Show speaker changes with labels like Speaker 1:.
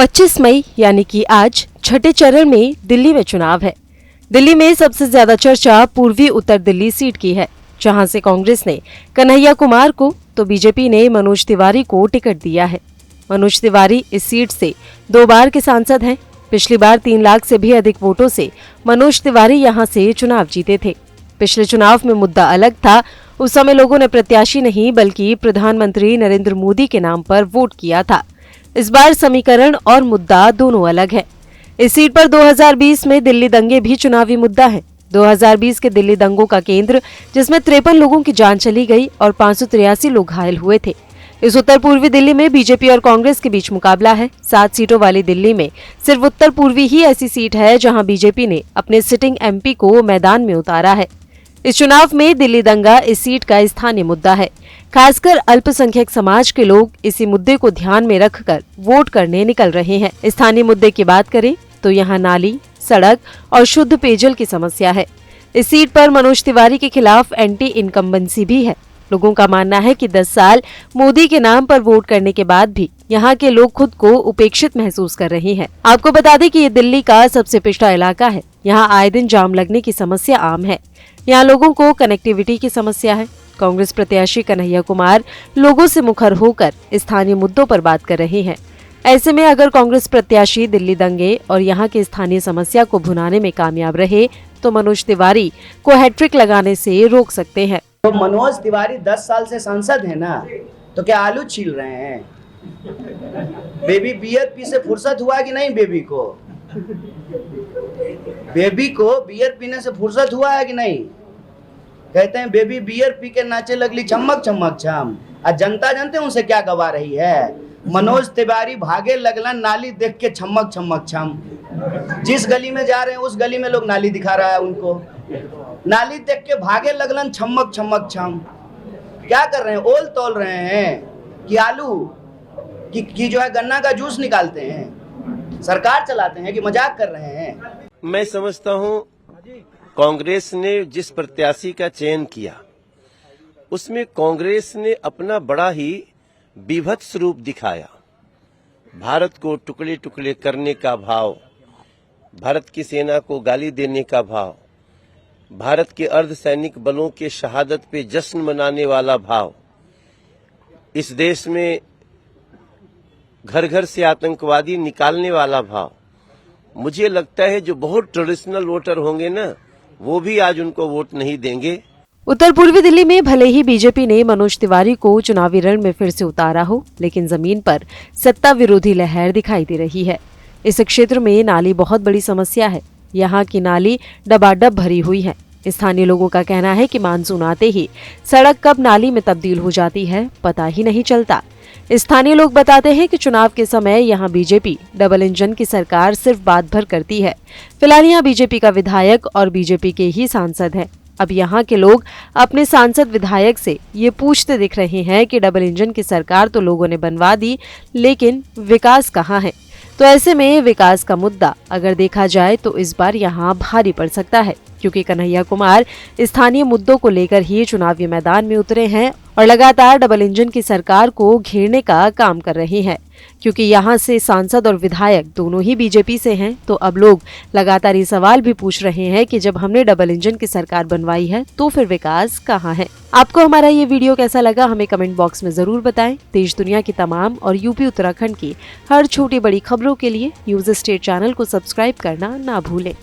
Speaker 1: 25 मई यानी कि आज छठे चरण में दिल्ली में चुनाव है। दिल्ली में सबसे ज्यादा चर्चा पूर्वी उत्तर दिल्ली सीट की है, जहां से कांग्रेस ने कन्हैया कुमार को तो बीजेपी ने मनोज तिवारी को टिकट दिया है। मनोज तिवारी इस सीट से 2 बार के सांसद हैं। पिछली बार 3 लाख से भी अधिक वोटों से मनोज तिवारी यहां से चुनाव जीते थे। पिछले चुनाव में मुद्दा अलग था। उस समय लोगों ने प्रत्याशी नहीं बल्कि प्रधानमंत्री नरेंद्र मोदी के नाम पर वोट किया था। इस बार समीकरण और मुद्दा दोनों अलग है। इस सीट पर 2020 में दिल्ली दंगे भी चुनावी मुद्दा है। 2020 के दिल्ली दंगों का केंद्र, जिसमें 53 लोगों की जान चली गई और 583 लोग घायल हुए थे। इस उत्तर पूर्वी दिल्ली में बीजेपी और कांग्रेस के बीच मुकाबला है। 7 सीटों वाली दिल्ली में सिर्फ उत्तर पूर्वी ही ऐसी सीट है जहां बीजेपी ने अपने सिटिंग एमपी को मैदान में उतारा है। इस चुनाव में दिल्ली दंगा इस सीट का स्थानीय मुद्दा है। खासकर अल्पसंख्यक समाज के लोग इसी मुद्दे को ध्यान में रखकर वोट करने निकल रहे हैं। स्थानीय मुद्दे की बात करें तो यहाँ नाली, सड़क और शुद्ध पेयजल की समस्या है। इस सीट पर मनोज तिवारी के खिलाफ एंटी इनकम्बेंसी भी है। लोगों का मानना है कि 10 साल मोदी के नाम पर वोट करने के बाद भी यहाँ के लोग खुद को उपेक्षित महसूस कर रहे हैं। आपको बता दें कि ये दिल्ली का सबसे पिछड़ा इलाका है। यहाँ आए दिन जाम लगने की समस्या आम है। यहाँ लोगों को कनेक्टिविटी की समस्या है। कांग्रेस प्रत्याशी कन्हैया कुमार लोगों से मुखर होकर स्थानीय मुद्दों पर बात कर रहे हैं। ऐसे में अगर कांग्रेस प्रत्याशी दिल्ली दंगे और यहाँ की स्थानीय समस्या को भुनाने में कामयाब रहे तो मनोज तिवारी को हैट्रिक लगाने से रोक सकते हैं।
Speaker 2: तो मनोज तिवारी 10 साल से सांसद है ना, तो क्या आलू छील रहे हैं? बेबी बियर पी से फुर्सत हुआ कि नहीं? बेबी को बियर पीने से फुर्सत हुआ है कि नहीं? कहते हैं बेबी बियर पी के नाचे लगली चमक चमक छम। और जनता जानते हैं उनसे क्या गवा रही है? मनोज तिवारी भागे लगलन नाली देख के छमक छमक छम। जिस गली में जा रहे हैं उस गली में लोग नाली दिखा रहा है उनको। नाली देख के भागे लगलन छमक छमक छम। क्या कर रहे हैं? ओल तोल रहे हैं कि आलू कि जो है गन्ना का जूस निकालते हैं? सरकार चलाते हैं कि मजाक कर रहे हैं?
Speaker 3: मैं समझता हूं कांग्रेस ने जिस प्रत्याशी का चयन किया उसमें कांग्रेस ने अपना बड़ा ही विभत्स रूप दिखाया। भारत को टुकड़े टुकड़े करने का भाव, भारत की सेना को गाली देने का भाव, भारत के अर्धसैनिक बलों के शहादत पे जश्न मनाने वाला भाव, इस देश में घर घर से आतंकवादी निकालने वाला भाव। मुझे लगता है जो बहुत ट्रेडिशनल वोटर होंगे ना, वो भी आज उनको वोट नहीं देंगे।
Speaker 1: उत्तर पूर्वी दिल्ली में भले ही बीजेपी ने मनोज तिवारी को चुनावी रण में फिर से उतारा हो, लेकिन जमीन पर सत्ता विरोधी लहर दिखाई दे रही है। इस क्षेत्र में नाली बहुत बड़ी समस्या है। यहाँ की नाली डबाडब भरी हुई है। स्थानीय लोगों का कहना है कि मानसून आते ही सड़क कब नाली में तब्दील हो जाती है पता ही नहीं चलता। स्थानीय लोग बताते हैं कि चुनाव के समय यहाँ बीजेपी डबल इंजन की सरकार सिर्फ बात भर करती है। फिलहाल यहाँ बीजेपी का विधायक और बीजेपी के ही सांसद हैं। अब यहाँ के लोग अपने सांसद विधायक से ये पूछते दिख रहे हैं कि डबल इंजन की सरकार तो लोगों ने बनवा दी, लेकिन विकास कहाँ है? तो ऐसे में विकास का मुद्दा अगर देखा जाए तो इस बार यहाँ भारी पड़ सकता है, क्योंकि कन्हैया कुमार स्थानीय मुद्दों को लेकर ही चुनावी मैदान में उतरे हैं और लगातार डबल इंजन की सरकार को घेरने का काम कर रहे हैं। क्योंकि यहाँ से सांसद और विधायक दोनों ही बीजेपी से हैं, तो अब लोग लगातार ये सवाल भी पूछ रहे हैं कि जब हमने डबल इंजन की सरकार बनवाई है तो फिर विकास कहाँ है? आपको हमारा ये वीडियो कैसा लगा हमें कमेंट बॉक्स में जरूर बताएं। देश दुनिया की तमाम और यूपी उत्तराखंड की हर छोटी बड़ी खबरों के लिए न्यूज स्टेट चैनल को सब्सक्राइब करना ना भूलें।